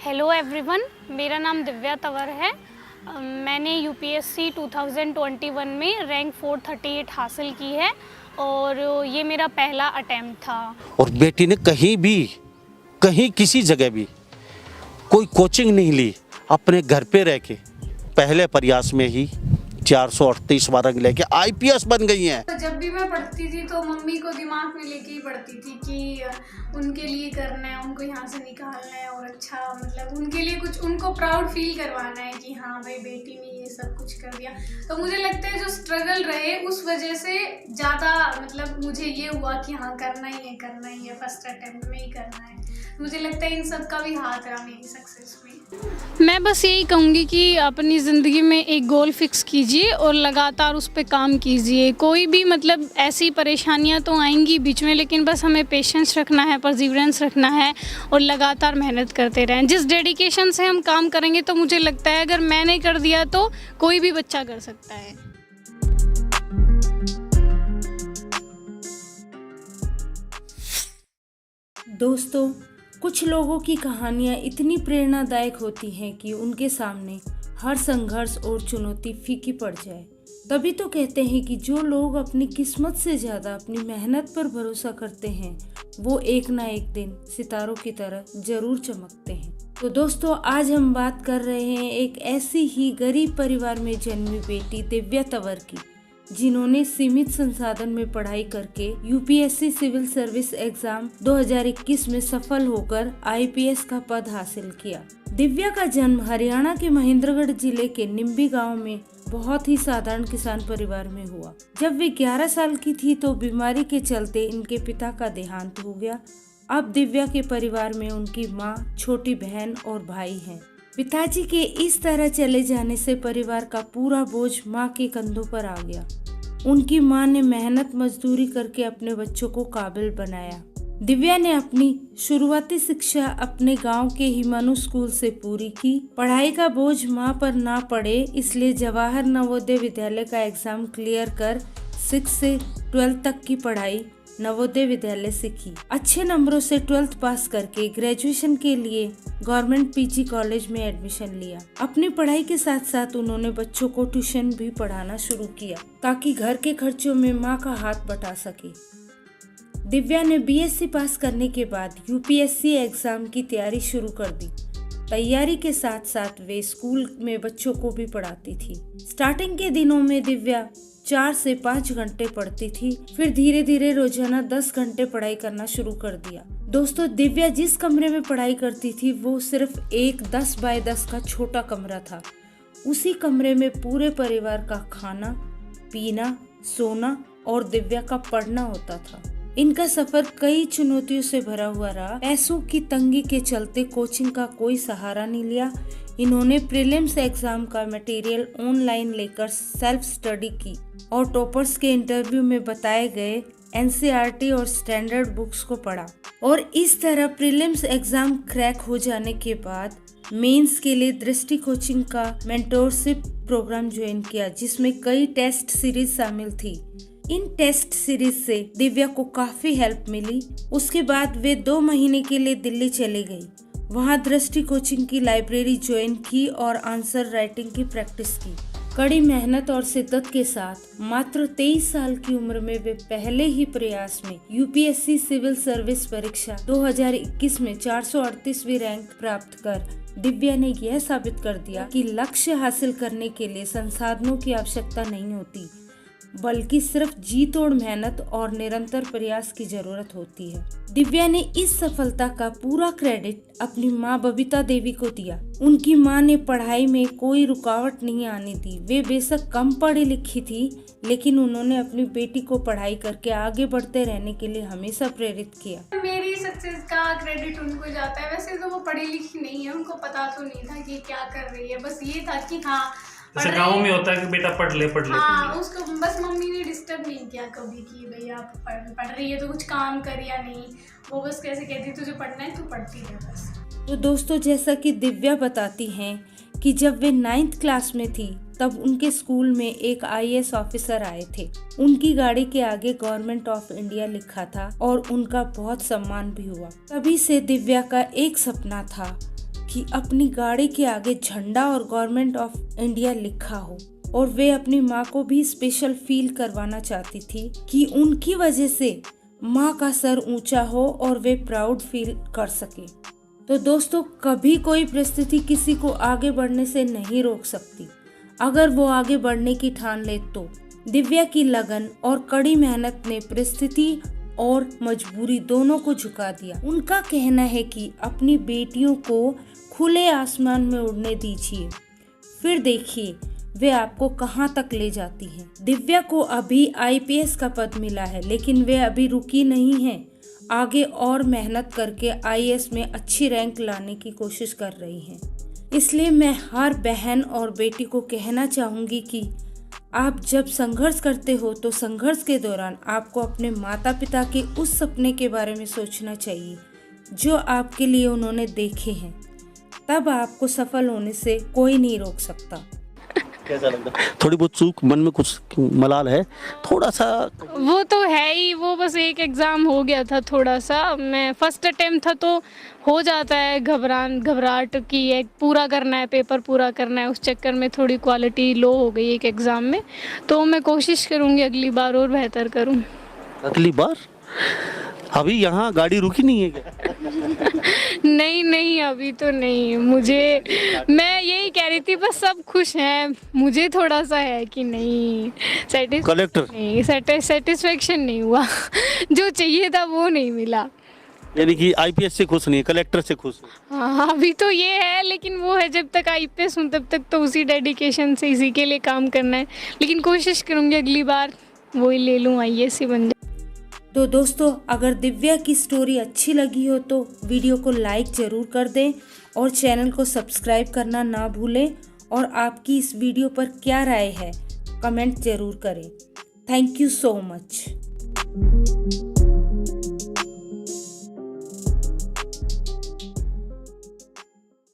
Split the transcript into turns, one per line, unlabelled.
Hello everyone, मेरा नाम दिव्या तंवर है। मैंने यूपीएससी 2021 में रैंक 438 हासिल की है और ये मेरा पहला अटेम्प्ट था।
और बेटी ने कहीं किसी जगह भी कोई कोचिंग नहीं ली, अपने घर पे रह के पहले प्रयास में ही 438 अंक लेके आईपीएस बन गई हैं।
तो जब भी मैं पढ़ती थी तो मम्मी को दिमाग में लेके ही पढ़ती थी कि उनके लिए करना है, उनको यहाँ से निकालना है और अच्छा मतलब उनके लिए कुछ उनको प्राउड फील करवाना है कि हाँ भाई बेटी ने ये सब कुछ कर दिया। तो मुझे लगता है जो स्ट्रगल रहे उस वजह से ज़्यादा मतलब मुझे ये हुआ कि हाँ करना ही है, फर्स्ट अटेम्प्ट में ही करना है। मुझे लगता है इन सब का भी हाथ रहा मेरी सक्सेस में। मैं बस यही कहूँगी कि अपनी ज़िंदगी में एक गोल फिक्स कीजिए और लगातार उस पर काम कीजिए। कोई भी मतलब ऐसी परेशानियाँ तो आएंगी बीच में, लेकिन बस हमें पेशेंस रखना है, परसिवरेंस रखना है और लगातार मेहनत करते रहें। जिस डेडिकेशन से हम काम करेंगे तो मुझे लगता है अगर मैंने कर दिया तो कोई भी बच्चा कर सकता है।
दोस्तों, कुछ लोगों की कहानियाँ इतनी प्रेरणादायक होती हैं कि उनके सामने हर संघर्ष और चुनौती फीकी पड़ जाए। तभी तो कहते हैं कि जो लोग अपनी किस्मत से ज़्यादा अपनी मेहनत पर भरोसा करते हैं वो एक ना एक दिन सितारों की तरह जरूर चमकते हैं। तो दोस्तों, आज हम बात कर रहे हैं एक ऐसी ही गरीब परिवार में जन्मी बेटी दिव्या तंवर की, जिन्होंने सीमित संसाधन में पढ़ाई करके यूपीएससी सिविल सर्विस एग्जाम 2021 में सफल होकर आईपीएस का पद हासिल किया। दिव्या का जन्म हरियाणा के महेंद्रगढ़ जिले के निम्बी गांव में बहुत ही साधारण किसान परिवार में हुआ। जब वे 11 साल की थी तो बीमारी के चलते इनके पिता का देहांत हो गया। अब दिव्या के परिवार में उनकी माँ, छोटी बहन और भाई हैं। पिताजी के इस तरह चले जाने से परिवार का पूरा बोझ माँ के कंधों पर आ गया। उनकी माँ ने मेहनत मजदूरी करके अपने बच्चों को काबिल बनाया। दिव्या ने अपनी शुरुआती शिक्षा अपने गांव के हिमानु स्कूल से पूरी की। पढ़ाई का बोझ माँ पर ना पड़े इसलिए जवाहर नवोदय विद्यालय का एग्जाम क्लियर कर 6 से 12 तक की पढ़ाई नवोदय विद्यालय से की। अच्छे नंबरों से 12th पास करके ग्रेजुएशन के लिए गवर्नमेंट पीजी कॉलेज में एडमिशन लिया। अपनी पढ़ाई के साथ साथ उन्होंने बच्चों को ट्यूशन भी पढ़ाना शुरू किया ताकि घर के खर्चों में माँ का हाथ बटा सके। दिव्या ने बीएससी पास करने के बाद यूपीएससी एग्जाम की तैयारी शुरू कर दी। तैयारी के साथ साथ वे स्कूल में बच्चों को भी पढ़ाती थी। स्टार्टिंग के दिनों में दिव्या 4 से 5 घंटे पढ़ती थी, फिर धीरे धीरे रोजाना 10 घंटे पढ़ाई करना शुरू कर दिया। दोस्तों, दिव्या जिस कमरे में पढ़ाई करती थी वो सिर्फ एक 10 बाय 10 का छोटा कमरा था। उसी कमरे में पूरे परिवार का खाना, पीना, सोना और दिव्या का पढ़ना होता था। इनका सफर कई चुनौतियों से भरा हुआ रहा। पैसों की तंगी के चलते कोचिंग का कोई सहारा नहीं लिया। इन्होंने प्रीलिम्स एग्जाम का मटेरियल ऑनलाइन लेकर सेल्फ स्टडी की और टॉपर्स के इंटरव्यू में बताए गए एनसीईआरटी और स्टैंडर्ड बुक्स को पढ़ा और इस तरह प्रीलिम्स एग्जाम क्रैक हो जाने के बाद मेंस के लिए दृष्टि कोचिंग का मेंटोरशिप प्रोग्राम ज्वाइन किया, जिसमें कई टेस्ट सीरीज शामिल थी। इन टेस्ट सीरीज से दिव्या को काफी हेल्प मिली। उसके बाद वे 2 महीने के लिए दिल्ली चली गई। वहां दृष्टि कोचिंग की लाइब्रेरी ज्वाइन की और आंसर राइटिंग की प्रैक्टिस की। कड़ी मेहनत और शिद्दत के साथ मात्र 23 साल की उम्र में वे पहले ही प्रयास में यूपीएससी सिविल सर्विस परीक्षा 2021 में 438वीं रैंक प्राप्त कर दिव्या ने यह साबित कर दिया कि लक्ष्य हासिल करने के लिए संसाधनों की आवश्यकता नहीं होती, बल्कि सिर्फ जी तोड़ मेहनत और निरंतर प्रयास की जरूरत होती है। दिव्या ने इस सफलता का पूरा क्रेडिट अपनी माँ बबीता देवी को दिया। उनकी माँ ने पढ़ाई में कोई रुकावट नहीं आने दी। वे बेशक कम पढ़ी लिखी थी, लेकिन उन्होंने अपनी बेटी को पढ़ाई करके आगे बढ़ते रहने के लिए हमेशा प्रेरित किया।
मेरी सक्सेस का क्रेडिट उनको जाता है। वैसे तो वो पढ़ी लिखी नहीं है, उनको पता तो नहीं था कि क्या कर रही है, बस ये था कि हाँ
जैसे गाँव में होता है कि बेटा पढ़ ले।
हाँ, उसको बस मम्मी ने डिस्टर्ब नहीं किया कभी कि भई आप पढ़ रही है तो कुछ काम कर या नहीं। वो बस कैसे कहती तुझे पढ़ना है तू पढ़ती है बस।
तो दोस्तों, जैसा कि दिव्या बताती हैं कि जब वे 9th क्लास में थी तब उनके स्कूल में एक आईएएस ऑफिसर आए थे। उनकी गाड़ी के आगे गवर्नमेंट ऑफ इंडिया लिखा था और उनका बहुत सम्मान भी हुआ। तभी से दिव्या का एक सपना था कि अपनी गाड़ी के आगे झंडा और गवर्नमेंट ऑफ इंडिया लिखा हो, और वे अपनी माँ को भी स्पेशल फील करवाना चाहती थी कि उनकी वजह से माँ का सर ऊंचा हो और वे प्राउड फील कर सके। तो दोस्तों, कभी कोई परिस्थिति किसी को आगे बढ़ने से नहीं रोक सकती अगर वो आगे बढ़ने की ठान ले तो। दिव्या की लगन और कड़ी मेहनत ने परिस्थिति और मजबूरी दोनों को झुका दिया। उनका कहना है कि अपनी बेटियों को खुले आसमान में उड़ने दीजिए, फिर देखिए वे आपको कहां तक ले जाती हैं। दिव्या को अभी आईपीएस का पद मिला है, लेकिन वे अभी रुकी नहीं हैं। आगे और मेहनत करके आईएएस में अच्छी रैंक लाने की कोशिश कर रही हैं। इसलिए मैं हर बहन और बेटी को कहना चाहूँगी कि आप जब संघर्ष करते हो तो संघर्ष के दौरान आपको अपने माता पिता के उस सपने के बारे में सोचना चाहिए जो आपके लिए उन्होंने देखे हैं। तब आपको सफल होने से कोई नहीं रोक सकता।
कैसा लगता है? थोड़ी बहुत चूक, मन में कुछ मलाल है थोड़ा सा?
वो तो है ही, वो बस एक एग्ज़ाम हो गया था थोड़ा सा। मैं फर्स्ट अटेम्प्ट था तो हो जाता है घबराहट की एक पूरा करना है, पेपर पूरा करना है, उस चक्कर में थोड़ी क्वालिटी लो हो गई एक एग्ज़ाम में। तो मैं कोशिश करूँगी अगली बार और बेहतर करूँ।
अगली बार? अभी यहाँ गाड़ी रुकी नहीं है क्या?
नहीं अभी तो नहीं। मैं यही कह रही थी, बस सब खुश हैं, मुझे थोड़ा सा है कि नहीं
कलेक्टर
नहीं सेटिस्फेक्शन नहीं हुआ जो चाहिए था वो नहीं मिला।
यानी कि आईपीएस से खुश नहीं है, कलेक्टर से खुश है।
हाँ, अभी तो ये है, लेकिन वो है जब तक आईपीएस हूँ तब तक तो उसी डेडिकेशन से इसी के लिए काम करना है। लेकिन कोशिश करूँगी अगली बार वही ले लूँ, आईएएस ही बन जाए।
तो दोस्तों, अगर दिव्या की स्टोरी अच्छी लगी हो तो वीडियो को लाइक ज़रूर कर दें और चैनल को सब्सक्राइब करना ना भूलें। और आपकी इस वीडियो पर क्या राय है कमेंट ज़रूर करें। Thank you so much.